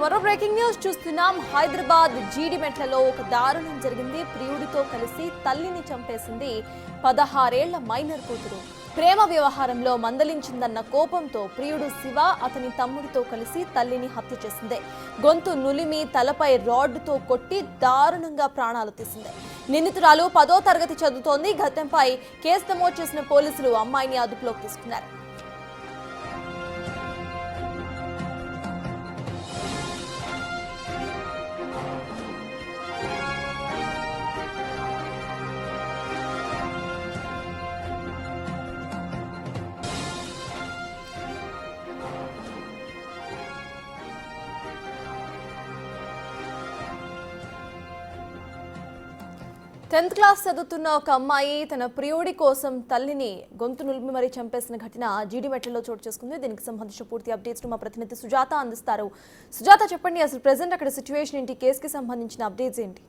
మరో breaking news చూస్తున్నాం. హైదరాబాద్ జీడిమెట్లలో ఒక దారుణం జరిగింది. ప్రియుడితో కలిసి తల్లిని చంపేసింది 16 ఏళ్ల మైనర్ కూతురు. ప్రేమ వ్యవహారంలో మందలించిందన్న కోపంతో ప్రియుడు శివ అతని తమ్ముడితో కలిసి తల్లిని హత్య చేసింది. గొంతు నులిమి తలపై రాడ్డుతో కొట్టి దారుణంగా ప్రాణాలు తీసింది. నిందితురాలు 10వ తరగతి చదువుతోంది. ఘటనపై కేసు నమోదు చేసిన పోలీసులు అమ్మాయిని అదుపులోకి తీసుకున్నారు. టెన్త్ క్లాస్ చదువుతున్న ఒక అమ్మాయి తన ప్రియుడి కోసం తల్లిని గొంతు నులిమి మరీ చంపేసిన ఘటన జీడిమెట్లలో చోటు చేసుకుంది. దీనికి సంబంధించిన పూర్తి అప్డేట్స్ మా ప్రతినిధి సుజాత అందిస్తారు. సుజాత, చెప్పండి, అసలు ప్రెసెంట్ అక్కడ సిచ్యువేషన్ ఏంటి? కేసుకి సంబంధించిన అప్డేట్స్ ఏంటి?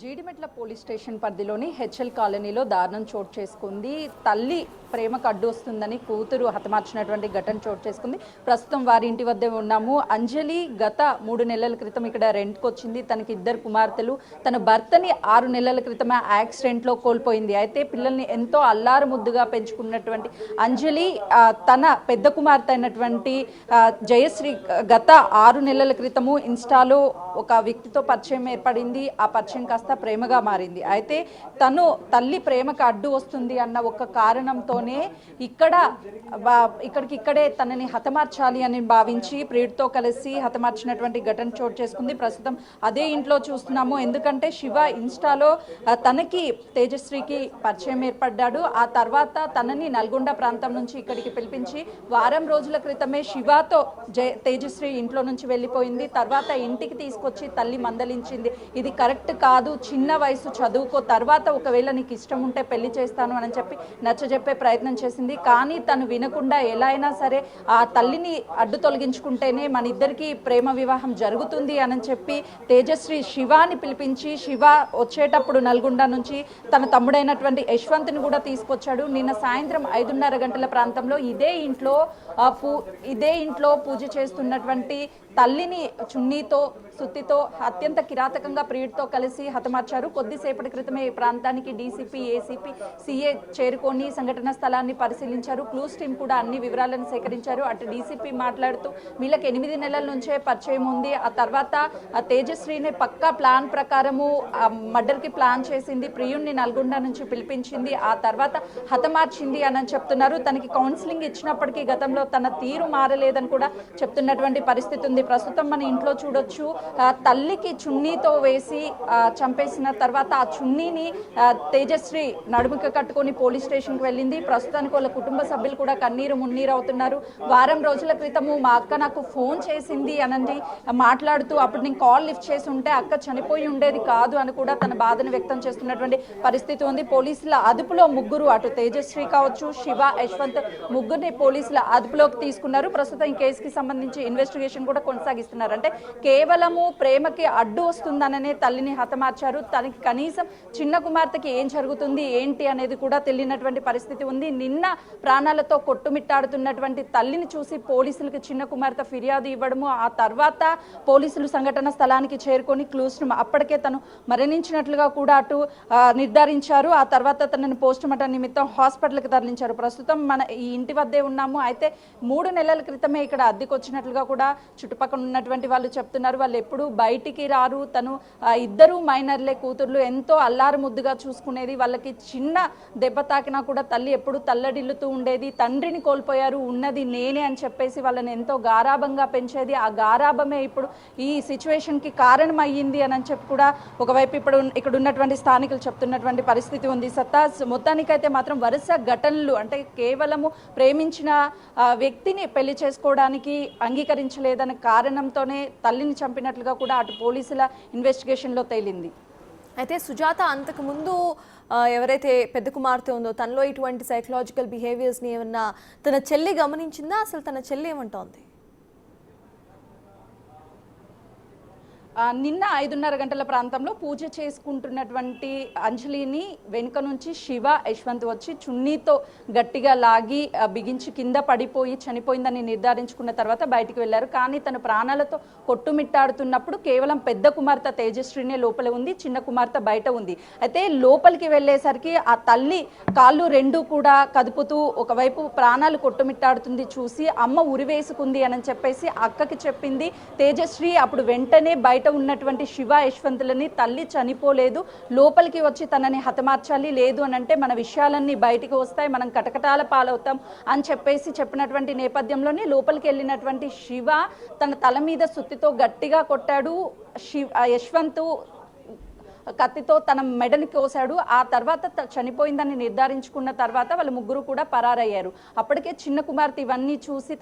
జీడిమెట్ల పోలీస్ స్టేషన్ పరిధిలోని హెచ్ఎల్ కాలనీలో దారుణం చోటు చేసుకుంది. తల్లి ప్రేమకు అడ్డు వస్తుందని కూతురు హతమార్చినటువంటి ఘటన చోటు చేసుకుంది. ప్రస్తుతం వారి ఇంటి వద్దే ఉన్నాము. అంజలి గత 3 నెలల క్రితం ఇక్కడ రెంట్కి వచ్చింది. తనకి 2 కుమార్తెలు. తన భర్తని 6 నెలల క్రితమే యాక్సిడెంట్లో కోల్పోయింది. అయితే పిల్లల్ని ఎంతో అల్లారు ముద్దుగా పెంచుకున్నటువంటి అంజలి తన పెద్ద కుమార్తె అయినటువంటి జయశ్రీ గత 6 నెలల క్రితము ఇన్స్టాలో ఒక వ్యక్తితో పరిచయం ఏర్పడింది. ఆ పరిచయం కాస్త ప్రేమగా మారింది. అయితే తను తల్లి ప్రేమకు అడ్డు వస్తుంది అన్న ఒక కారణంతోనే ఇక్కడికిక్కడే తనని హతమార్చాలి అని భావించి ప్రియుడితో కలిసి హతమార్చినటువంటి ఘటన చోటు చేసుకుంది. ప్రస్తుతం అదే ఇంట్లో చూస్తున్నాము. ఎందుకంటే శివ ఇన్స్టాలో తనకి తేజశ్రీకి పరిచయం ఏర్పడ్డాడు. ఆ తర్వాత తనని నల్గొండ ప్రాంతం నుంచి ఇక్కడికి పిలిపించి వారం రోజుల క్రితమే శివతో తేజశ్రీ ఇంట్లో నుంచి వెళ్ళిపోయింది. తర్వాత ఇంటికి తీసుకొచ్చి తల్లి మందలించింది. ఇది కరెక్ట్ కాదు, చిన్న వయసు, చదువుకో, తర్వాత ఒకవేళ నీకు ఇష్టం ఉంటే పెళ్లి చేస్తాను అని చెప్పి నచ్చజెప్పే ప్రయత్నం చేసింది. కానీ తను వినకుండా ఎలా అయినా సరే ఆ తల్లిని అడ్డు తొలగించుకుంటేనే మన ఇద్దరికి ప్రేమ వివాహం జరుగుతుంది అని చెప్పి తేజశ్రీ శివాని పిలిపించి శివ వచ్చేటప్పుడు నల్గొండ నుంచి తన తమ్ముడైనటువంటి యశ్వంత్ని కూడా తీసుకొచ్చాడు. నిన్న సాయంత్రం 5:30 గంటల ప్రాంతంలో ఇదే ఇంట్లో పూజ చేస్తున్నటువంటి తల్లిని చున్నీతో సుత్తితో అత్యంత కిరాతకంగా ప్రియుడితో కలిసి హతమార్చారు. కొద్దిసేపటి క్రితమే ఈ ప్రాంతానికి డీసీపీ, ఏసీపీ, సీఏ చేరుకొని సంఘటన స్థలాన్ని పరిశీలించారు. క్లూస్ టీం కూడా అన్ని వివరాలను సేకరించారు. అటు డీసీపీ మాట్లాడుతూ వీళ్ళకి 8 నెలల నుంచే పరిచయం ఉంది. ఆ తర్వాత తేజశ్రీని పక్కా ప్లాన్ ప్రకారము మర్డర్కి ప్లాన్ చేసింది. ప్రియుడిని నల్గొండ నుంచి పిలిపించింది. ఆ తర్వాత హతమార్చింది అని చెప్తున్నారు. తనకి కౌన్సిలింగ్ ఇచ్చినప్పటికీ గతంలో తన తీరు మారలేదని కూడా చెప్తున్నటువంటి పరిస్థితి ఉంది. ప్రస్తుతం మన ఇంట్లో చూడొచ్చు, తల్లికి చున్నీతో వేసి చంపేసిన తర్వాత ఆ చున్నీని తేజశ్రీ నడుముకి కట్టుకొని పోలీస్ స్టేషన్కి వెళ్ళింది. ప్రస్తుతానికి వాళ్ళ కుటుంబ సభ్యులు కూడా కన్నీరు మున్నీరు అవుతున్నారు. వారం రోజుల క్రితము మా అక్క నాకు ఫోన్ చేసింది అనండి మాట్లాడుతూ అప్పుడు నేను కాల్ లిఫ్ట్ చేసి ఉంటే అక్క చనిపోయి ఉండేది కాదు అని కూడా తన బాధను వ్యక్తం చేస్తున్నటువంటి పరిస్థితి ఉంది. పోలీసుల అదుపులో ముగ్గురు, అటు తేజశ్రీ కావచ్చు, శివ, యశ్వంత్, ముగ్గురిని పోలీసుల అదుపులోకి తీసుకున్నారు. ప్రస్తుతం ఈ కేసుకి సంబంధించి ఇన్వెస్టిగేషన్ కూడా కొనసాగిస్తున్నారు. అంటే కేవలము ప్రేమకి అడ్డు వస్తుందననే తల్లిని హతమార్చారు. తనకి కనీసం చిన్న కుమార్తెకి ఏం జరుగుతుంది ఏంటి అనేది కూడా తెలియనటువంటి పరిస్థితి ఉంది. నిన్న ప్రాణాలతో కొట్టుమిట్టాడుతున్నటువంటి తల్లిని చూసి పోలీసులకు చిన్న కుమార్తె ఫిర్యాదు ఇవ్వడము, ఆ తర్వాత పోలీసులు సంఘటన స్థలానికి చేరుకొని క్లూస్ అప్పటికే తను మరణించినట్లుగా కూడా అటు నిర్ధారించారు. ఆ తర్వాత తనని పోస్ట్ మార్టం నిమిత్తం హాస్పిటల్కి తరలించారు. ప్రస్తుతం మన ఈ ఇంటి వద్దే ఉన్నాము. అయితే 3 నెలల క్రితమే ఇక్కడ అద్దెకు వచ్చినట్లుగా కూడా చుట్టుపక్కల ఉన్నటువంటి వాళ్ళు చెప్తున్నారు. వాళ్ళు ఎప్పుడు బయటికి రారు. తను 2 మైనర్లే కూతుర్లు, ఎంతో అల్లారు ముద్దుగా చూసుకునేది. వాళ్ళకి చిన్న దెబ్బ తాకినా కూడా తల్లి ఎప్పుడు తల్లడిల్లుతూ ఉండేది. తండ్రిని కోల్పోయారు, ఉన్నది నేనే అని చెప్పేసి వాళ్ళని ఎంతో గారాభంగా పెంచేది. ఆ గారాభమే ఇప్పుడు ఈ సిచ్యువేషన్కి కారణం అయ్యింది అని చెప్పి కూడా ఒకవైపు ఇప్పుడు ఇక్కడ ఉన్నటువంటి స్థానికులు చెప్తున్నటువంటి పరిస్థితి ఉంది. సత్తా, మొత్తానికైతే మాత్రం వరుస ఘటనలు, అంటే కేవలము ప్రేమించిన వ్యక్తిని పెళ్లి చేసుకోవడానికి అంగీకరించలేదన్న కారణంతోనే తల్లిని చంపినట్లుగా కూడా అటు పోలీసుల ఇన్వెస్టిగేషన్లో తేలింది. అయితే సుజాత, అంతకుముందు ఎవరైతే పెద్ద కుమార్తె ఉందో తనలో ఇటువంటి సైకలాజికల్ బిహేవియర్స్ని ఏమన్నా తన చెల్లి గమనించిందా? అసలు తన చెల్లి ఏమంటోంది? నిన్న 5:30 గంటల ప్రాంతంలో పూజ చేసుకుంటున్నటువంటి అంజలిని వెనుక నుంచి శివ, యశ్వంత్ వచ్చి చున్నీతో గట్టిగా లాగి బిగించి కింద పడిపోయి చనిపోయిందని నిర్ధారించుకున్న తర్వాత బయటికి వెళ్లారు. కానీ తన ప్రాణాలతో కొట్టుమిట్టాడుతున్నప్పుడు కేవలం పెద్ద కుమార్తె తేజశ్రీనే లోపల ఉంది, చిన్న కుమార్తె బయట ఉంది. అయితే లోపలికి వెళ్ళేసరికి ఆ తల్లి కాళ్ళు రెండు కూడా కదుపుతూ ఒకవైపు ప్రాణాలు కొట్టుమిట్టాడుతుంది చూసి అమ్మ ఉరివేసుకుంది అని చెప్పేసి అక్కకి చెప్పింది తేజశ్రీ. అప్పుడు వెంటనే బయట ఉన్నటువంటి శివ, యశ్వంతులని తల్లి చనిపోలేదు, లోపలికి వచ్చి తనని హతమార్చాలి, లేదు అని అంటే మన విషయాలన్నీ బయటికి వస్తాయి, మనం కటకటాల పాలవుతాం అని చెప్పేసి చెప్పినటువంటి నేపథ్యంలోనే లోపలికి వెళ్ళినటువంటి శివ తన తల మీద సుత్తితో గట్టిగా కొట్టాడు. యశ్వంత్ కత్తితో తన మెడని కోసాడు. ఆ తర్వాత చనిపోయిందని నిర్ధారించుకున్న తర్వాత వాళ్ళ ముగ్గురు కూడా పరారయ్యారు. అప్పటికే చిన్న కుమార్తె ఇవన్నీ చూసి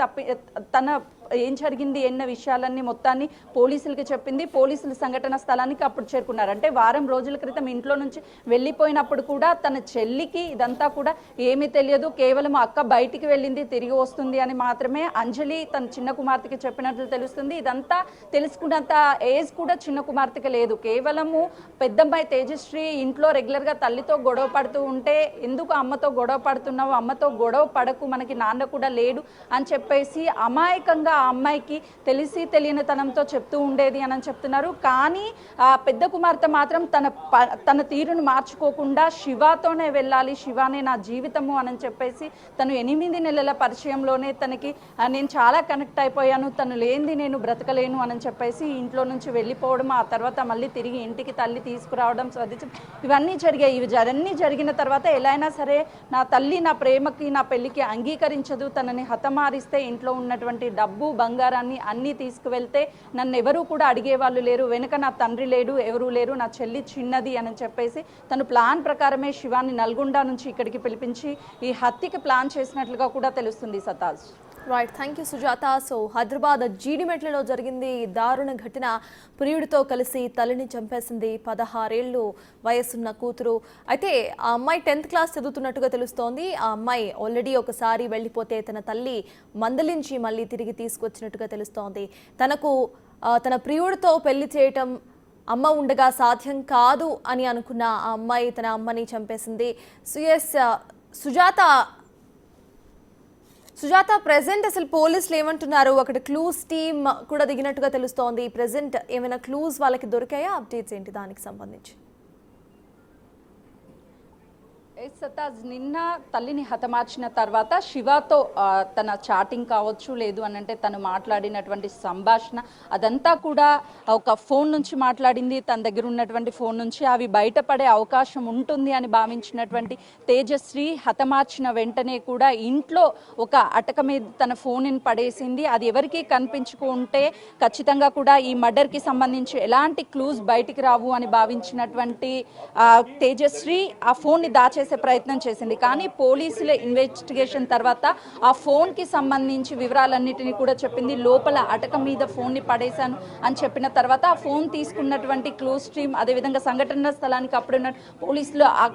తన ఏం జరిగింది ఎన్న విషయాలన్నీ మొత్తాన్ని పోలీసులకి చెప్పింది. పోలీసులు సంఘటన స్థలానికి అప్పుడు చేరుకున్నారు. అంటే వారం రోజుల క్రితం ఇంట్లో నుంచి వెళ్ళిపోయినప్పుడు కూడా తన చెల్లికి ఇదంతా కూడా ఏమీ తెలియదు, కేవలం అక్క బయటికి వెళ్ళింది తిరిగి వస్తుంది అని మాత్రమే అంజలి తన చిన్న కుమార్తెకి చెప్పినట్లు తెలుస్తుంది. ఇదంతా తెలుసుకున్నంత ఏజ్ కూడా చిన్న కుమార్తెకి లేదు. కేవలము పెద్దమ్మాయి తేజశ్రీ ఇంట్లో రెగ్యులర్గా తల్లితో గొడవ పడుతూ ఉంటే ఎందుకు అమ్మతో గొడవ పడుతున్నావు, అమ్మతో గొడవ పడకు, మనకి నాన్న కూడా లేడు అని చెప్పేసి అమాయకంగా ఆ అమ్మాయికి తెలిసి తెలియనితనంతో చెప్తూ ఉండేది అని చెప్తున్నారు. కానీ ఆ పెద్ద కుమార్తె మాత్రం తన తీరును మార్చుకోకుండా శివతోనే వెళ్ళాలి, శివానే నా జీవితము అని చెప్పేసి తను 8 నెలల పరిచయంలోనే తనకి నేను చాలా కనెక్ట్ అయిపోయాను, తను లేనిది నేను బ్రతకలేను అని చెప్పేసి ఇంట్లో నుంచి వెళ్ళిపోవడం, ఆ తర్వాత మళ్ళీ తిరిగి ఇంటికి తల్లి తీసుకురావడం, ఇవన్నీ జరిగాయి. ఇవన్నీ జరిగిన తర్వాత ఎలా అయినా సరే నా తల్లి నా ప్రేమకి నా పెళ్లికి అంగీకరించదు, తనని హతమారిస్తే ఇంట్లో ఉన్నటువంటి డబ్బు బంగారాన్ని అన్నీ తీసుకువెళ్తే నన్ను ఎవరూ కూడా అడిగేవాళ్ళు లేరు, వెనుక నా తండ్రి లేడు, ఎవరూ లేరు, నా చెల్లి చిన్నది అని చెప్పేసి తను ప్లాన్ ప్రకారమే శివాన్ని నల్గొండ నుంచి ఇక్కడికి పిలిపించి ఈ హత్యకి ప్లాన్ చేసినట్లుగా కూడా తెలుస్తుంది. సతాజ్. Right, thank you Sujatha. So Hyderabad జీడిమెట్లలో జరిగింది దారుణ ఘటన. ప్రియుడితో కలిసి తల్లిని చంపేసింది 16 ఏళ్ళు వయసున్న కూతురు. అయితే ఆ అమ్మాయి 10th క్లాస్ చదువుతున్నట్టుగా తెలుస్తోంది. ఆ అమ్మాయి ఆల్రెడీ ఒకసారి వెళ్ళిపోతే తన తల్లి మందలించి మళ్ళీ తిరిగి తీసుకొచ్చినట్టుగా తెలుస్తోంది. తన ప్రియుడితో పెళ్లి చేయటం అమ్మ ఉండగా సాధ్యం కాదు అని అనుకున్న ఆ అమ్మాయి తన అమ్మని చంపేసింది. సుజాత, ప్రెసెంట్ అసలు పోలీసులు ఏమంటున్నారు? అక్కడ క్లూస్ టీమ్ కూడా దిగినట్టుగా తెలుస్తోంది. ప్రెసెంట్ ఏమైనా క్లూస్ వాళ్ళకి దొరికాయా? అప్డేట్స్ ఏంటి దానికి సంబంధించి? సతాజ్, నిన్న తల్లిని హతమార్చిన తర్వాత శివతో తన చాటింగ్ కావచ్చు, లేదు అని అంటే తను మాట్లాడినటువంటి సంభాషణ అదంతా కూడా ఒక ఫోన్ నుంచి మాట్లాడింది, తన దగ్గర ఉన్నటువంటి ఫోన్ నుంచి. అవి బయటపడే అవకాశం ఉంటుంది అని భావించినటువంటి తేజశ్రీ హతమార్చిన వెంటనే కూడా ఇంట్లో ఒక అటక మీద తన ఫోన్ని పడేసింది. అది ఎవరికి కనిపించుకుంటే ఖచ్చితంగా కూడా ఈ మర్డర్కి సంబంధించి ఎలాంటి క్లూస్ బయటికి రావు అని భావించినటువంటి తేజశ్రీ ఆ ఫోన్ని దాచేసే ప్రయత్నం చేసింది. కానీ పోలీసుల ఇన్వెస్టిగేషన్ తర్వాత ఆ ఫోన్ కి సంబంధించి వివరాలన్నిటినీ కూడా చెప్పింది. లోపల అటక మీద ఫోన్ ని పడేశాను అని చెప్పిన తర్వాత ఆ ఫోన్ తీసుకున్నటువంటి క్లూస్ టీమ్, అదేవిధంగా సంఘటన స్థలానికి అప్పుడున్న పోలీసులు ఆ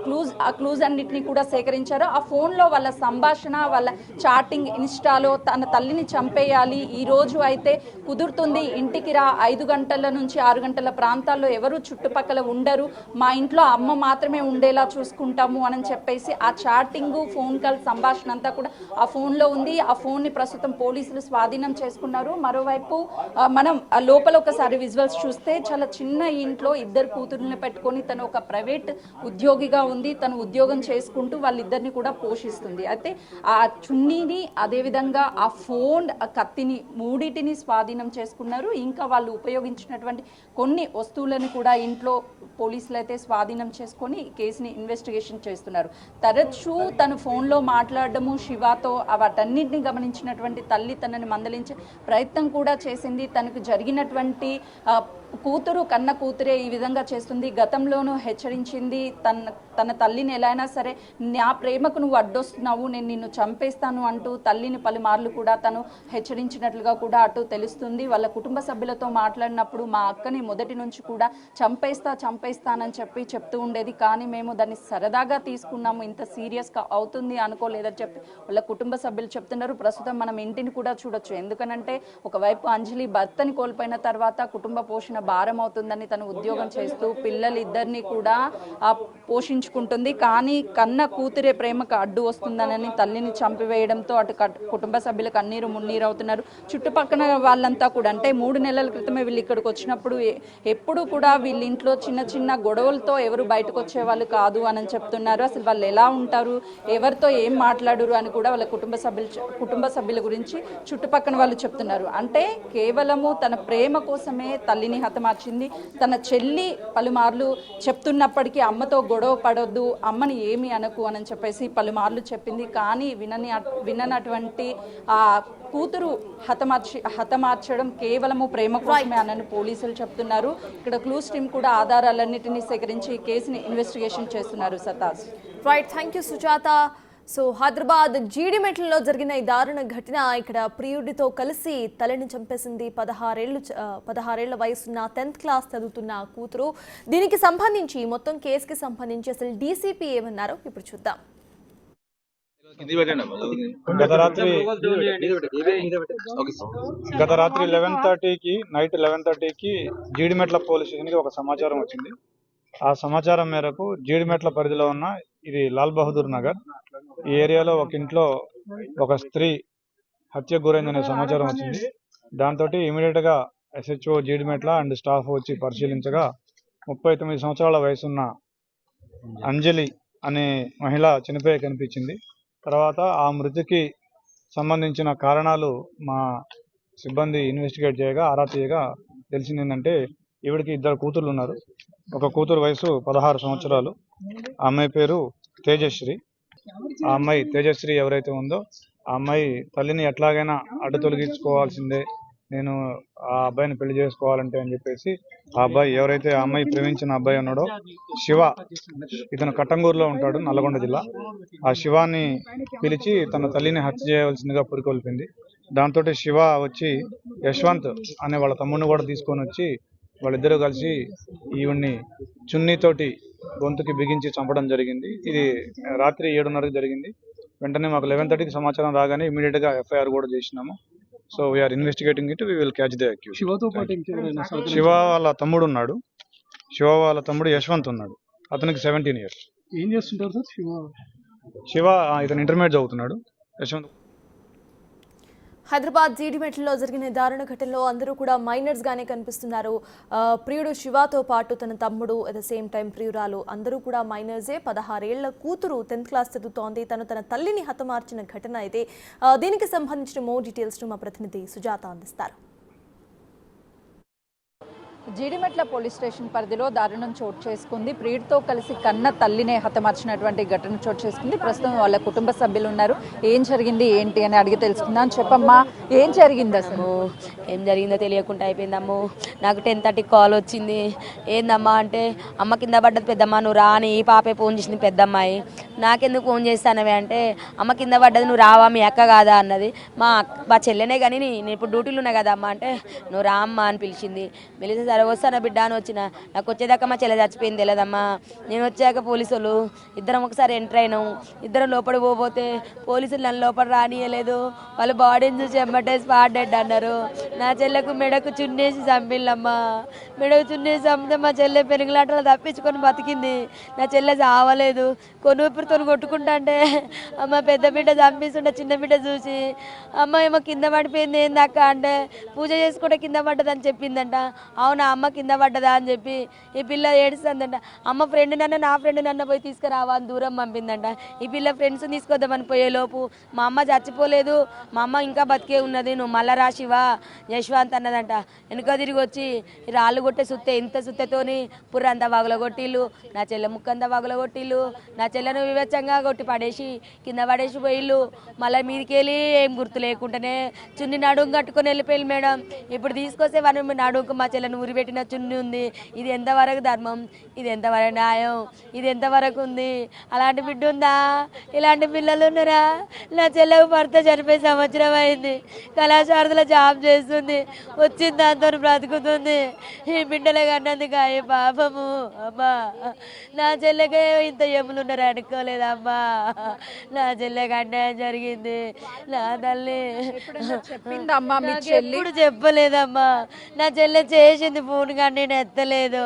క్లూజ్ అన్నిటిని కూడా సేకరించారు. ఆ ఫోన్ లో వాళ్ళ సంభాషణ, వాళ్ళ చాటింగ్, ఇన్స్టాలో తన తల్లిని చంపేయాలి, ఈ రోజు అయితే కుదురుతుంది, ఇంటికి రా, 5 గంటల నుంచి 6 గంటల ప్రాంతాల్లో ఎవరు చుట్టుపక్కల ఉండరు, మా ఇంట్లో అమ్మ మాత్రమే ఉండేలా చూసుకుంటాము అని చెప్పేసి ఆ చాటింగ్, ఫోన్ కాల్ సంభాషణ అంతా కూడా ఆ ఫోన్లో ఉంది. ఆ ఫోన్ని ప్రస్తుతం పోలీసులు స్వాధీనం చేసుకున్నారు. మరోవైపు మనం లోపల ఒకసారి విజువల్స్ చూస్తే చాలా చిన్న ఇంట్లో 2 కూతుర్లను పెట్టుకొని తను ఒక ప్రైవేట్ ఉద్యోగిగా ఉంది, తను ఉద్యోగం చేసుకుంటూ వాళ్ళిద్దరిని కూడా పోషిస్తుంది. అయితే ఆ చున్నీని, అదేవిధంగా ఆ ఫోన్, ఆ కత్తిని, మూడింటిని స్వాధీనం చేసుకున్నారు. ఇంకా వాళ్ళు ఉపయోగించినటువంటి కొన్ని వస్తువులను కూడా ఇంట్లో పోలీసులు అయితే స్వాధీనం చేసుకొని కేసుని ఇన్వెస్టిగేషన్ చేస్తున్నారు. తరచూ తను ఫోన్లో మాట్లాడడము శివతో, వాటన్నింటినీ గమనించినటువంటి తల్లి తనని మందలించే ప్రయత్నం కూడా చేసింది. తనకు జరిగినటువంటి కూతురు కన్న కూతురే ఈ విధంగా చేస్తుంది, గతంలోనూ హెచ్చరించింది. తన తల్లిని ఎలా అయినా సరే నా ప్రేమకు నువ్వు అడ్డొస్తున్నావు, నేను నిన్ను చంపేస్తాను అంటూ తల్లిని పలుమార్లు కూడా తను హెచ్చరించినట్లుగా కూడా అటు తెలుస్తుంది. వాళ్ళ కుటుంబ సభ్యులతో మాట్లాడినప్పుడు మా అక్కని మొదటి నుంచి కూడా చంపేస్తానని చెప్పి చెప్తూ ఉండేది, కానీ మేము దాన్ని సరదాగా తీసుకున్నాము, ఇంత సీరియస్గా అవుతుంది అనుకోలేదని చెప్పి వాళ్ళ కుటుంబ సభ్యులు చెప్తున్నారు. ప్రస్తుతం మనం ఇంటిని కూడా చూడొచ్చు, ఎందుకనంటే ఒకవైపు అంజలి భర్తని కోల్పోయిన తర్వాత కుటుంబ పోషణ భారం అవుతుందని తను ఉద్యోగం చేస్తూ పిల్లలిద్దరినీ కూడా పోషించుకుంటుంది. కానీ కన్న కూతురే ప్రేమకు అడ్డు వస్తుందనని తల్లిని చంపివేయడంతో అటు కుటుంబ సభ్యులు కన్నీరు మున్నీరు అవుతున్నారు. చుట్టుపక్కల వాళ్ళంతా కూడా అంటే 3 నెలల క్రితమే వీళ్ళు ఇక్కడికి వచ్చినప్పుడు ఎప్పుడు కూడా వీళ్ళ ఇంట్లో చిన్న చిన్న గొడవలతో ఎవరు బయటకు వచ్చే వాళ్ళు కాదు అని చెప్తున్నారు. అసలు వాళ్ళు ఎలా ఉంటారు, ఎవరితో ఏం మాట్లాడరు అని కూడా వాళ్ళ కుటుంబ సభ్యుల గురించి చుట్టుపక్కల వాళ్ళు చెప్తున్నారు. అంటే కేవలము తన ప్రేమ కోసమే తల్లిని హతమార్చింది. తన చెల్లి పలుమార్లు చెప్తున్నప్పటికీ అమ్మతో గొడవ పడొద్దు, అమ్మని ఏమి అనకు అని చెప్పేసి పలుమార్లు చెప్పింది. కానీ విననటువంటి ఆ కూతురు హతమార్చడం కేవలము ప్రేమ కోసమే అని పోలీసులు చెప్తున్నారు. ఇక్కడ క్లూస్ టీం కూడా ఆధారాలన్నింటినీ సేకరించి కేసుని ఇన్వెస్టిగేషన్ చేస్తున్నారు. సతాజ్ right, thank you Sujatha. So Hyderabad జీడిమెట్లలో జరిగిన ఈ దారుణ ఘటన, ఇక్కడ ప్రియుడితో కలిసి తల్లిని చంపేసింది 16 వయసున్న 10th క్లాస్ చదువుతున్న కూతురు. దీనికి సంబంధించి మొత్తం కేసుకి సంబంధించి అసలు డీసీపీ ఏమన్నారో ఇప్పుడు చూద్దాం. గత రాత్రి 11:30కి నైట్ 11:30కి జీడిమెట్ల పోలీస్ స్టేషన్కి ఒక సమాచారం వచ్చింది. ఆ సమాచారం మేరకు జీడిమెట్ల పరిధిలో ఉన్న ఇది లాల్ బహదూర్ నగర్ ఈ ఏరియాలో ఒక ఇంట్లో ఒక స్త్రీ హత్యకు గురైందనే సమాచారం వచ్చింది. దాంతో ఇమీడియట్ గా SHO జీడిమెట్ల అండ్ స్టాఫ్ వచ్చి పరిశీలించగా 39 సంవత్సరాల వయసున్న అంజలి అనే మహిళ చనిపోయి కనిపించింది. తర్వాత ఆ మృతికి సంబంధించిన కారణాలు మా సిబ్బంది ఇన్వెస్టిగేట్ చేయగా ఆరా తీయగా తెలిసింది ఏంటంటే ఈవిడికి 2 కూతుర్లు ఉన్నారు. ఒక కూతురు వయసు 16 సంవత్సరాలు, ఆ అమ్మాయి పేరు తేజశ్రీ. ఆ అమ్మాయి తేజశ్రీ ఎవరైతే ఉందో ఆ అమ్మాయి తల్లిని ఎట్లాగైనా అడ్డు తొలగించుకోవాల్సిందే, నేను ఆ అబ్బాయిని పెళ్లి చేసుకోవాలంటే అని చెప్పేసి ఆ అబ్బాయి ఎవరైతే ఆ అమ్మాయి ప్రేమించిన అబ్బాయి ఉన్నాడో శివ, ఇతను కట్టంగూరులో ఉంటాడు, నల్గొండ జిల్లా. ఆ శివాని పిలిచి తన తల్లిని హత్య చేయవలసిందిగా పురికొల్పింది. దాంతో శివ వచ్చి యశ్వంత్ అనే వాళ్ళ తమ్ముడిని కూడా తీసుకొని వచ్చి వాళ్ళిద్దరూ కలిసి ఈవిడ్ని చున్నీతోటి గొంతుకి బిగించి చంపడం జరిగింది. ఇది రాత్రి 7:30కి జరిగింది. వెంటనే మాకు 11:30కి సమాచారం రాగానే ఇమీడియట్ గా FIR కూడా చేసినాము. So we are investigating it, we will catch the accused. Shiva వాళ్ళ తమ్ముడు ఉన్నాడు, శివ వాళ్ళ తమ్ముడు యశ్వంత్ ఉన్నాడు, అతనికి 17 years. ఏం చేస్తుంటారు సార్ శివ ఇతను ఇంటర్మీడియట్ చదువుతున్నాడు. యశ్వంత్ హైదరాబాద్ జీడిమెట్లలో జరిగిన దారుణ ఘటనలో అందరూ కూడా మైనర్స్ గానే కనిపిస్తున్నారు. ప్రియుడు శివతో పాటు తన తమ్ముడు, అట్ ద సేమ్ టైం ప్రియురాలు అందరూ కూడా మైనర్సే. 16 ఏళ్ల కూతురు 10th క్లాస్ చదువుతోంది. తన తల్లిని హతమార్చిన ఘటన అయితే. దీనికి సంబంధించిన మోర్ డీటెయిల్స్ మా ప్రతినిధి సుజాత అందిస్తారు. జీడిమెట్ల పోలీస్ స్టేషన్ పరిధిలో దారుణం చోటు చేసుకుంది. ప్రియుడితో కలిసి కన్న తల్లినే హతమార్చినటువంటి ఘటన చోటు చేసుకుంది. ప్రస్తుతం వాళ్ళ కుటుంబ సభ్యులు ఉన్నారు. ఏం జరిగింది ఏంటి అని అడిగి తెలుసుకుందాం. చెప్పమ్మా, ఏం జరిగింది అసలు? ఏం జరిగిందో తెలియకుండా అయిపోయిందమ్ము. నాకు 10:30 కాల్ వచ్చింది. ఏందమ్మా అంటే, అమ్మ కింద పడ్డది పెద్దమ్మ, నువ్వు రా అని ఈ పాపే ఫోన్ చేసింది పెద్దమ్మాయి. నాకెందుకు ఫోన్ చేస్తానవే అంటే, అమ్మ కింద పడ్డది నువ్వు రావా, మీ అక్క కాదా అన్నది. మా చెల్లెనే కానీ నేను ఇప్పుడు డ్యూటీలు ఉన్నా కదా అమ్మ అంటే, నువ్వు రా అమ్మ అని పిలిచింది. పిలిచి సరే వస్తానా బిడ్డ అని వచ్చిన. నాకు వచ్చేదాకా మా చెల్లె చచ్చిపోయింది తెలియదమ్మా. నేను వచ్చాక పోలీసులు ఇద్దరం ఒకసారి ఎంటర్ అయినాం. ఇద్దరం లోపలికి పోతే పోలీసులు నన్ను లోపల రానియలేదు. వాళ్ళ బాడీని చూసి ఎమ్మటే స్పాట్ డెడ్ అన్నారు. నా చెల్లెకు మెడకు చున్నేసి చంపిల్లమ్మా. మెడకు చున్నేసి చంపితే మా చెల్లె పెరుగులాటలో తప్పించుకొని బతికింది. నా చెల్లె చావలేదు. కొనుపిరితో కొట్టుకుంటా అంటే అమ్మ పెద్ద బిడ్డ చంపిస్తుంటే చిన్న బిడ్డ చూసి అమ్మ ఏమో కింద పడిపోయింది ఏందక్క అంటే, పూజ చేసుకుంటే కింద పడ్డదని చెప్పిందంట. అవునా అమ్మ కింద పడ్డదా అని చెప్పి ఈ పిల్ల ఏడుస్తుందంట. అమ్మ ఫ్రెండ్ నన్న నా ఫ్రెండ్ నన్న పోయి తీసుకురావా అని దూరం పంపిందంట. ఈ పిల్ల ఫ్రెండ్స్ తీసుకొద్దామని పోయేలోపు మా అమ్మ చచ్చిపోలేదు, మా అమ్మ ఇంకా బతికే ఉన్నది, నువ్వు మళ్ళా రాశివా యశ్వంత్ అన్నదంట. వెనుక తిరిగి వచ్చి రాళ్ళు కొట్టే సుత్తే ఇంత సుత్తెతోని పుర్రంతా వాగుల కొట్టిళ్ళు, నా చెల్లె ముక్కంతా వాగుల కొట్టిళ్ళు, నా చెల్లెను వివచ్చంగా కొట్టి పడేసి కింద పడేసి పోయిళ్ళు. మళ్ళీ మీదికి వెళ్ళి ఏం గుర్తు లేకుండానే చున్ని నడుము కట్టుకొని వెళ్ళిపోయి మేడం. ఇప్పుడు తీసుకొస్తే మనం నడుముకు మా చెల్లెను ఉరిపెట్టిన చున్ని ఉంది. ఇది ఎంతవరకు ధర్మం, ఇది ఎంతవరకు న్యాయం, ఇది ఎంతవరకు ఉంది? అలాంటి బిడ్డ ఉందా? ఇలాంటి పిల్లలు ఉన్నారా? నా చెల్లెకు భర్త చనిపోయి సంవత్సరం అయింది, కళాశారలో జాబ్ చేస్తుంది, వచ్చింది దాంతో బ్రతుకుతుంది. ఈ బిడ్డలే కన్నందుకు అయ్యే పాపము అమ్మా. నా చెల్లెకే ఇంత ఎములు ఉన్నారు అనుకోలేదమ్మా. నా చెల్లెకి అన్యాయం జరిగింది. నా తల్లి చెప్పిందమ్మా మీ చెల్లి? ఎప్పుడు చెప్పలేదమ్మా. నా చెల్లె చేసింది చేస్తే ఫోన్ కానీ నేను ఎత్తలేదు.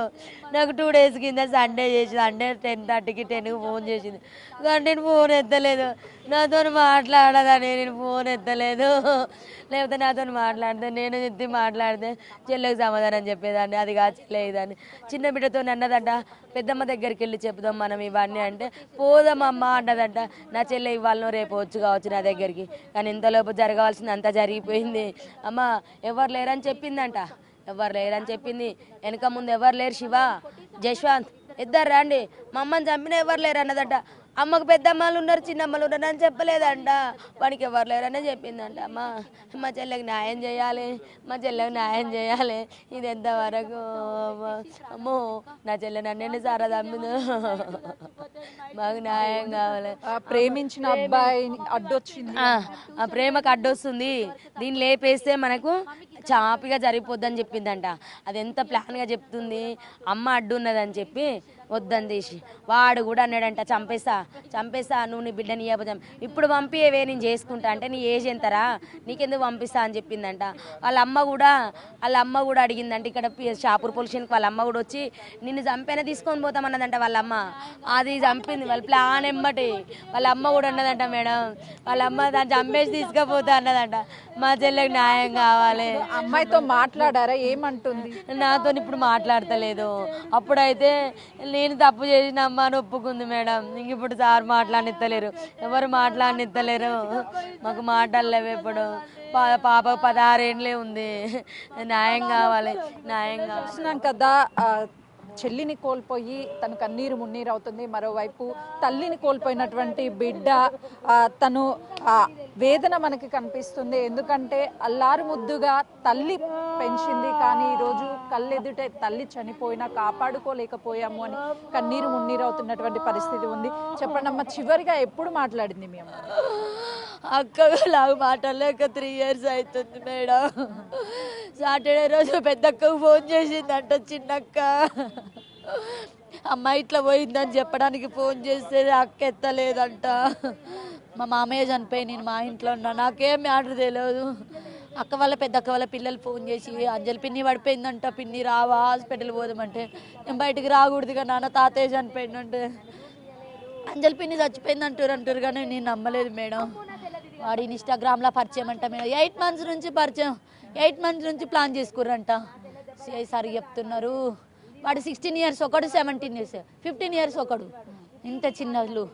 నాకు 2 days కింద సండే 10:30కి 10కి ఫోన్ చేసింది కానీ నేను ఫోన్ ఎత్తలేదు. నాతో మాట్లాడదని నేను ఫోన్ ఎత్తలేదు. లేకపోతే నాతో మాట్లాడితే నేను ఎత్తి మాట్లాడితే చెల్లెకి సమాధానం చెప్పేదాన్ని. అది కాదు చెల్లె ఇదని చిన్న బిడ్డతో అన్నదంట, పెద్దమ్మ దగ్గరికి వెళ్ళి చెప్దాం మనం ఇవన్నీ అంటే పోదామమ్మ అన్నదంట. నా చెల్లె ఇవాళ రేపు వచ్చు కావచ్చు నా దగ్గరికి, కానీ ఇంతలోపు జరగాల్సింది అంతా జరిగిపోయింది. అమ్మ ఎవరు లేరని చెప్పిందంట, ఎవరు లేరని చెప్పింది. వెనక ముందు ఎవరు లేరు, శివ జశ్వంత్ ఇద్దరు రండి, మా అమ్మని చంపిన ఎవరు లేరు అన్నదంట. అమ్మకు పెద్దమ్మలు ఉన్నారు, చిన్నమ్మలు ఉన్నారు అని చెప్పలేదంట. వాడికి ఎవరు లేరనే చెప్పిందంట. మా చెల్లెకి న్యాయం చేయాలి, మా చెల్లెకి న్యాయం చేయాలి. ఇది ఎంతవరకు అమ్మో, నా చెల్లె నన్ను ఎన్నిసార్లు తమ్మింది, మాకు న్యాయం కావాలి. ప్రేమించిన అబ్బాయి అడ్డొచ్చింది, ఆ ప్రేమకు అడ్డొస్తుంది, దీన్ని లేపేస్తే మనకు చాపిగా జరిగిపోద్దని చెప్పిందంట. అది ఎంత ప్లాన్గా చెప్తుంది. అమ్మ అడ్డు ఉన్నదని చెప్పి వద్దని తీసి వాడు కూడా అన్నాడంట, చంపేస్తా నువ్వు నీ బిడ్డని ఇవ్వబోదాం, ఇప్పుడు పంపివే నేను చేసుకుంటా అంటే నీ ఏజ్ ఎంతరా నీకెందుకు పంపిస్తా అని చెప్పిందంట. వాళ్ళ అమ్మ కూడా అడిగిందంట. ఇక్కడ షాపూర్ పొల్యూషన్కి వాళ్ళ అమ్మ కూడా వచ్చి నిన్ను చంపైనా తీసుకొని పోతామన్నదంట వాళ్ళ అమ్మ. అది చంపింది వాళ్ళ ప్లాన్ ఎమ్మటి. వాళ్ళ అమ్మ కూడా అన్నదంట, మేడం వాళ్ళ అమ్మ దాన్ని చంపేసి తీసుకుపోతా అన్నదంట. మా చెల్లెకి న్యాయం కావాలి. అమ్మాయితో మాట్లాడారా, ఏమంటుంది? నాతో ఇప్పుడు మాట్లాడతలేదు. అప్పుడైతే నేను తప్పు చేసినమ్మా అని ఒప్పుకుంది మేడం. ఇంక ఇప్పుడు సార్ మాట్లాడినిత్తలేరు, ఎవరు మాట్లాడినిత్తలేరు, మాకు మాట్లాడలేవు. ఇప్పుడు పాప 16 ఏళ్ళే ఉంది. న్యాయం కావాలి, న్యాయం కావాలి. చూస్తున్నాం కదా, చెల్లిని కోల్పోయి తను కన్నీరు మున్నీరు అవుతుంది. మరోవైపు తల్లిని కోల్పోయినటువంటి బిడ్డ తను వేదన మనకి కనిపిస్తుంది. ఎందుకంటే అల్లారు ముద్దుగా తల్లి పెంచింది, కానీ ఈరోజు కళ్ళెదుటే తల్లి చనిపోయినా కాపాడుకోలేకపోయాము అని కన్నీరు మున్నీరు అవుతున్నటువంటి పరిస్థితి ఉంది. చెప్పండి అమ్మ, చివరిగా ఎప్పుడు మాట్లాడింది మీ అమ్మ? అక్కలాగా మాట్లాడలేక 3 years అవుతుంది మేడం. సాటర్డే రోజు పెద్దక్కకు ఫోన్ చేసిందంట చిన్నక్క, అమ్మ ఇట్లా పోయిందని చెప్పడానికి ఫోన్ చేస్తే అక్క ఎత్తలేదంట. మా మామయ్య చనిపోయి నేను మా ఇంట్లో ఉన్నా, నాకేం మ్యాటర్ తెలియదు. అక్క వాళ్ళ పెద్దక్క వాళ్ళ పిల్లలు ఫోన్ చేసి అంజలి పిన్ని పడిపోయిందంట, పిన్ని రావా హాస్పిటల్ పోదామంటే నేను బయటికి రాకూడదుగా నాన్న తాతయ్య చనిపోయిందంటే అంజలి పిన్ని చచ్చిపోయింది అంటారు కానీ నేను నమ్మలేదు మేడం. వాడు ఇన్స్టాగ్రామ్లో పరిచయం అంట మేడం, 8 months నుంచి పరిచయం, 8 months నుంచి ప్లాన్ చేసుకుర్రంట. సారి చెప్తున్నారు. వాడు 16 years ఒకడు, 17 years, 15 years ఒకడు. ఇంత చిన్నలు,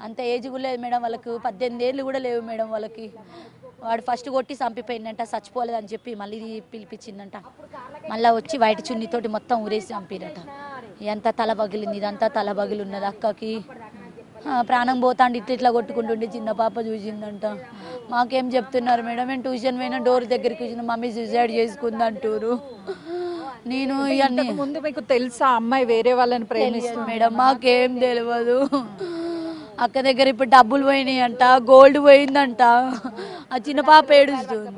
అంత ఏజ్ కూడా లేదు మేడం వాళ్ళకు, 18 ఏళ్ళు కూడా లేవు మేడం వాళ్ళకి. వాడు ఫస్ట్ కొట్టి చంపిపోయిందంట, చచ్చిపోలేదని చెప్పి మళ్ళీ పిలిపించిందంట. మళ్ళీ వచ్చి వైట్ చున్నీతోటి మొత్తం ఊరేసి చంపిరట. ఎంత తల పగిలింది, ఇదంతా తల పగిలి ఉన్నది అక్కకి. ప్రాణం పోతాండి ఇట్లా కొట్టుకుంటుండే చిన్న పాప చూసిందంట. మాకేం చెప్తున్నారు మేడం, మేము ట్యూషన్ పోయిన డోర్ దగ్గరికి వచ్చిన మమ్మీ సూసైడ్ చేసుకుంది అంటారు. నేను ఇవన్నీ ముందు మీకు తెలుసా అమ్మాయి వేరే వాళ్ళని ప్రేమిస్తుంది? మేడం మాకేం తెలియదు. అక్క దగ్గర ఇప్పుడు డబ్బులు పోయినాయి అంట, గోల్డ్ పోయిందంట. ఆ చిన్న పాప ఏడుస్తుంది.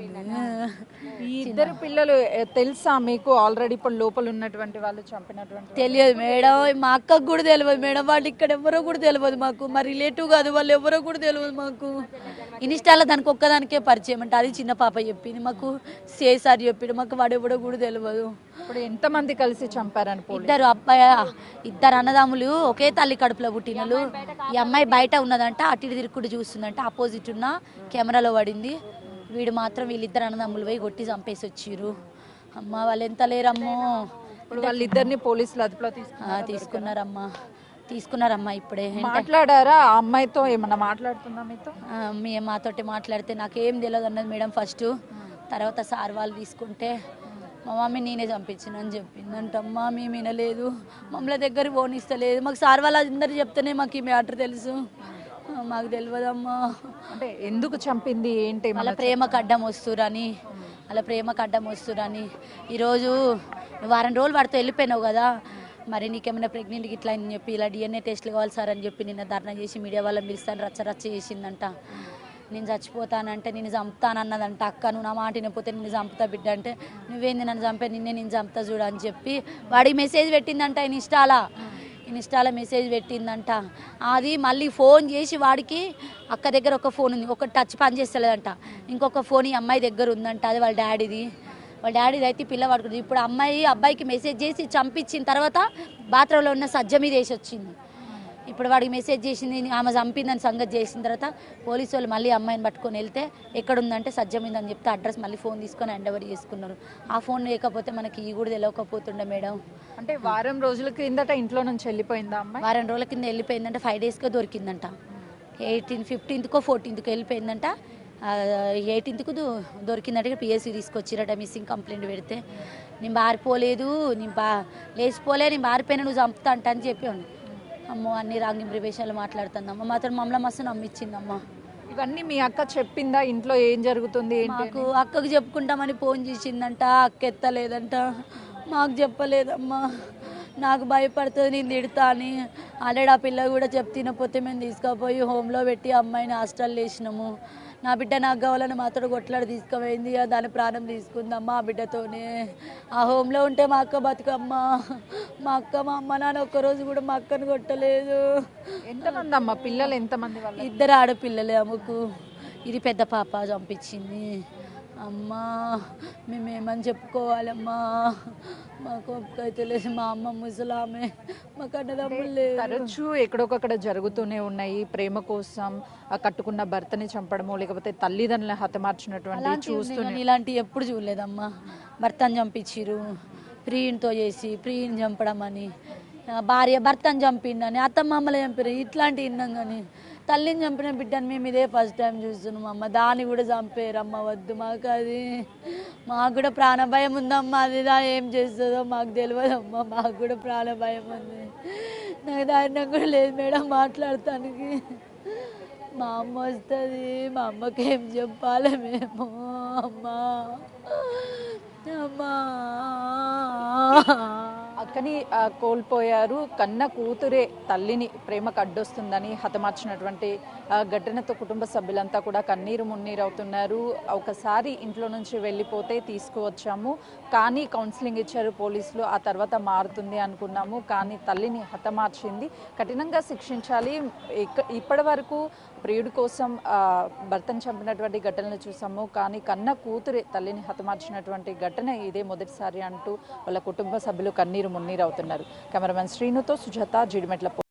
ఈ ఇద్దరు పిల్లలు తెలుసా మీకు? ఆల్రెడీ ఇప్పుడు లోపల ఉన్నటువంటి వాళ్ళు చంపినటువంటి తెలియదు మేడం, మా అక్కకు కూడా తెలియదు మేడం. వాళ్ళు ఇక్కడ ఎవరో కూడా తెలియదు మాకు, మా రిలేటివ్ కాదు, వాళ్ళు ఎవరో కూడా తెలియదు మాకు. ఇన్స్టాలో దానికి ఒక్కదానికే పరిచయం అంట, అది చిన్న పాప చెప్పింది మాకు. సార్ చెప్పిండు మాకు, వాడు ఎవడో కూడా తెలియదు. ఇప్పుడు ఎంతమంది కలిసి చంపారని? ఇద్దరు అన్నదమ్ములు ఒకే తల్లి కడుపులో పుట్టినలు. ఈ అమ్మాయి బయట ఉన్నదంట, అటు ఇటు తిరుగుడు చూస్తుందంట, ఆపోజిట్ ఉన్న కెమెరాలో పడింది. వీడు మాత్రం వీళ్ళిద్దరు అన్నదమ్ములు పోయి కొట్టి చంపేసి వచ్చిర్రు. అమ్మ వాళ్ళు ఎంత లేరమ్మో. ఇప్పుడు వాళ్ళిద్దరిని పోలీసులు అదుపులో తీసుకున్నారమ్మా. ఇప్పుడే మాట్లాడారా ఆ అమ్మాయితో? ఏమన్నా మాట్లాడుతుందా మీతో? మాతోటి మాట్లాడితే నాకేం తెలియదు అన్నది మేడం ఫస్ట్. తర్వాత సార్ వాళ్ళు తీసుకుంటే మా మమ్మీ నేనే చంపించినని చెప్పిందంటమ్మా. మేము వినలేదు, మమ్మల్ని దగ్గర పోనిస్తలేదు. మాకు సార్ వాళ్ళు అందరు చెప్తేనే మాకు ఈ మ్యాటర్ తెలుసు, మాకు తెలియదమ్మా. అంటే ఎందుకు చంపింది ఏంటి? వాళ్ళ ప్రేమకు అడ్డం వస్తురని. ఈరోజు 1 వారం రోజులు వాడితో వెళ్ళిపోయినావు కదా, మరి నీకేమైనా ప్రెగ్నెంట్కి ఇట్లా అని చెప్పి ఇలా DNA టెస్ట్లు కావాలి సార్ అని చెప్పి నిన్న ధర్నా చేసి మీడియా వాళ్ళని పిలుస్తాను రచ్చ చేసిందంట. నేను చచ్చిపోతానంటే నేను చంపుతానన్నదంట అక్క. నువ్వు నా మాట వినకపోతే నేను చంపుతా బిడ్డ అంటే, నువ్వేంది నన్ను చంపే, నేను చంపుతా చూడ అని చెప్పి వాడికి మెసేజ్ పెట్టిందంట. ఇన్స్టాలో మెసేజ్ పెట్టిందంట. అది మళ్ళీ ఫోన్ చేసి వాడికి అక్క దగ్గర ఒక ఫోన్ ఉంది, ఒక టచ్ పని చేస్తలేదంట, ఇంకొక ఫోన్ ఈ అమ్మాయి దగ్గర ఉందంట, అది వాళ్ళ డాడీది. వాళ్ళ డాడీది అయితే పిల్ల పడుకుంది. ఇప్పుడు అబ్బాయికి మెసేజ్ చేసి చంపించిన తర్వాత బాత్రూంలో ఉన్న సజ్జ మీద వేసి వచ్చింది. ఇప్పుడు వాడికి మెసేజ్ చేసింది ఆమె చంపిందని సంగతి చేసిన తర్వాత పోలీసు వాళ్ళు మళ్ళీ అమ్మాయిని పట్టుకొని వెళ్తే ఎక్కడుందంటే సజ్జ మీద అని చెప్తే అడ్రస్ మళ్ళీ ఫోన్ తీసుకొని హ్యాండ్ ఓవర్ చేసుకున్నారు. ఆ ఫోన్ లేకపోతే మనకి ఈ కూడా తెలియకపోతుండే మేడం. అంటే వారం రోజుల క్రిందట ఇంట్లో నుంచి వెళ్ళిపోయిందా అమ్మాయి? వారం రోజుల కింద వెళ్ళిపోయిందంట, 5 డేస్గా దొరికిందంట. 15th 14th వెళ్ళిపోయిందంట. 18th దొరికిందంటే పిఎస్సి తీసుకొచ్చిరట. మిస్సింగ్ కంప్లైంట్ పెడితే నేను బారిపోలేదు, లేచిపోలే, నేను బారిపోయినా నువ్వు చంపుతా అంట అని చెప్పాను. అమ్మో అన్ని రాంగ్ ఇంప్రివేషన్లు మాట్లాడుతుందమ్మ. మాత్రం మమ్మల్ని మస్తు నమ్మిచ్చిందమ్మ. ఇవన్నీ మీ అక్క చెప్పిందా ఇంట్లో ఏం జరుగుతుంది ఏంటి? మాకు అక్కకు చెప్పుకుంటామని ఫోన్ చేసిందంట, అక్క ఎత్తలేదంట. మాకు చెప్పలేదమ్మా. నాకు భయపడుతుంది నేను తిడతా అని. ఆల్రెడీ ఆ పిల్ల కూడా తినపోతే మేము తీసుకుపోయి హోమ్లో పెట్టి అమ్మాయిని హాస్టల్ వేసినాము. నా బిడ్డ నాకు కావాలని మాతో కొట్లాడి తీసుకుపోయింది. దాని ప్రాణం తీసుకుందమ్మా ఆ బిడ్డతోనే. ఆ హోమ్లో ఉంటే మా అక్క బతుకమ్మ. మా అక్క మా అమ్మ నాన్న ఒక్కరోజు కూడా మా అక్కను కొట్టలేదు. ఎంతమంది అమ్మ పిల్లలు? ఎంతమంది వాళ్ళు? 2 ఆడపిల్లలే అమ్మకు. ఇది పెద్ద పాప చంపించింది. అమ్మా మేమేమని చెప్పుకోవాలమ్మా, మాకు ఒక్కైతే లేదు. మా అమ్మ ముసలామె, మాకు అన్నదమ్ములు లేదు. తరచూ ఎక్కడొకక్కడ జరుగుతూనే ఉన్నాయి. ప్రేమ కోసం కట్టుకున్న భర్తని చంపడము, లేకపోతే తల్లిదండ్రులను హతమార్చినటువంటి చూస్తూనే. ఇలాంటివి ఎప్పుడు చూడలేదమ్మా. భర్తను చంపించిరు, ప్రియునితో చేసి ప్రియుని చంపడం అని, భార్య భర్తను చంపిండని, అత్తమ్మమ్మలు చంపారు. ఇట్లాంటివి విన్నాం కానీ తల్లిని చంపిన బిడ్డని మేము ఇదే ఫస్ట్ టైం చూస్తున్నాం అమ్మ. దాన్ని కూడా చంపేరమ్మ, వద్దు మాకు అది. మాకు కూడా ప్రాణభయం ఉందమ్మా. అది ఏం చేస్తుందో మాకు తెలియదమ్మా. మాకు కూడా ప్రాణభయం ఉంది. నాకు ధైర్యం కూడా లేదు మేడం మాట్లాడటానికి. మా అమ్మ వస్తుంది, మా అమ్మకి ఏం చెప్పాలి మేము? అమ్మా అమ్మా అక్కని కోల్పోయారు. కన్న కూతురే తల్లిని ప్రేమకు అడ్డొస్తుందని హతమార్చినటువంటి ఘటనతో కుటుంబ సభ్యులంతా కూడా కన్నీరు మున్నీరు అవుతున్నారు. ఒకసారి ఇంట్లో నుంచి వెళ్ళిపోతే తీసుకువచ్చాము, కానీ కౌన్సిలింగ్ ఇచ్చారు పోలీసులు. ఆ తర్వాత మారుతుంది అనుకున్నాము, కానీ తల్లిని హతమార్చింది. కఠినంగా శిక్షించాలి. ఇప్పటి వరకు ప్రియుడి కోసం భర్తను చంపినటువంటి ఘటనలు చూసాము, కానీ కన్న కూతురే తల్లిని హతమార్చినటువంటి ఘటన ఇదే మొదటిసారి అంటూ వాళ్ళ కుటుంబ సభ్యులు కన్నీరు మున్నీరు అవుతున్నారు. కెమెరామెన్ శ్రీనుతో సుజాత, జీడిమెట్ల.